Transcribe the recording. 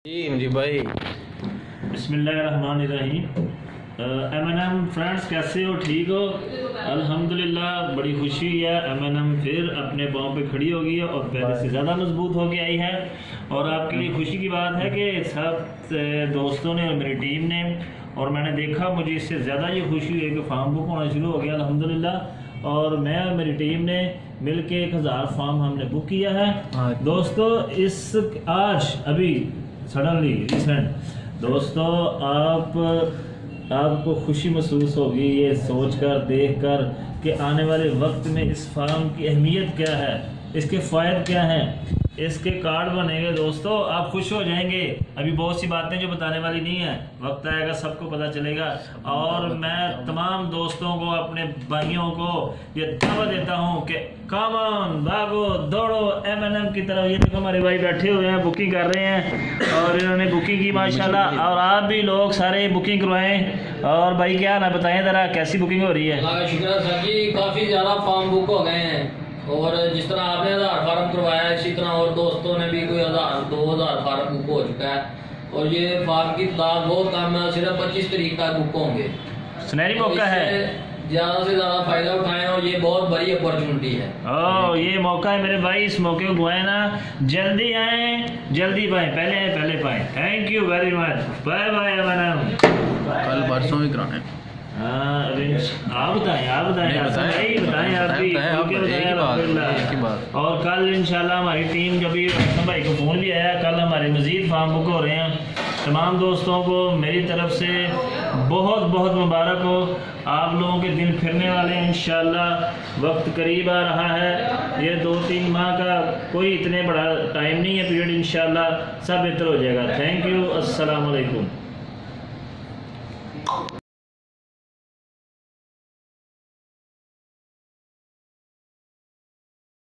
जी भाई। बिस्मिल्लाहिर्रहमानिर्रहीम। M&M friends, कैसे हो? ठीक हो? अल्हम्दुलिल्लाह, बड़ी खुशी है। M&M फिर अपने पाँव पे खड़ी हो गई है और पहले से ज़्यादा मजबूत हो के आई है। और आपके लिए खुशी की बात है कि सब दोस्तों ने और मेरी टीम ने, और मैंने देखा, मुझे इससे ज़्यादा ये खुशी हुई कि फार्म बुक होना शुरू हो गया अल्हम्दुलिल्लाह। और मैं और मेरी टीम ने मिल के 1000 फार्म हमने बुक किया है दोस्तों। आज अभी सडनली रिसेंट दोस्तों, आपको खुशी महसूस होगी ये सोचकर, देखकर कि आने वाले वक्त में इस फार्म की अहमियत क्या है, इसके फ़ायदे क्या हैं, इसके कार्ड बनेंगे दोस्तों, आप खुश हो जाएंगे। अभी बहुत सी बातें जो बताने वाली नहीं है, वक्त आएगा सबको पता चलेगा। और मैं तमाम दोस्तों को, अपने भाइयों को ये दावत देता हूँ कि कम ऑन, भागो दौड़ो M&M की तरफ। ये देखो हमारे भाई बैठे हुए हैं, बुकिंग कर रहे हैं और इन्होंने बुकिंग की माशाल्लाह। और आप भी लोग सारे बुकिंग करवाएं। और भाई क्या ना बताएं ज़रा, कैसी बुकिंग हो रही है? शुक्र सर जी, काफ़ी ज़्यादा फार्म बुक हो गए हैं। और जिस तरह आपने 1000 फार्म करवाया, इसी तरह और दोस्तों ने भी कोई 1000-2000 फार्म बुक हो चुका है। और ये फार्म की तादाद बहुत कम है, सिर्फ 25 तारीख का बुक होंगे। सुनहरी मौका है, ज़्यादा से ज़्यादा फायदा उठाएं और ये बहुत बड़ी अपॉर्चुनिटी है। ये मौका है मेरे भाई, इस मौके को गवाए ना। जल्दी आए, जल्दी पाए, पहले आए पहले पाए। Thank you very much, bye bye M&M। कल परसों ही कराने। आप बताएं आप भी। और कल इंशाल्लाह हमारी टीम, जब भी भाई को फ़ोन भी आया, कल हमारे मज़ीद फार्म बुक हो रहे हैं। तमाम दोस्तों को मेरी तरफ से बहुत बहुत मुबारक हो। आप लोगों के दिन फिरने वाले हैं इंशाल्लाह। वक्त करीब आ रहा है, ये 2-3 माह का कोई इतने बड़ा टाइम नहीं है पीरियड। इंशाल्लाह सब बेहतर हो जाएगा। थैंक यू, अस्सलाम वालेकुम।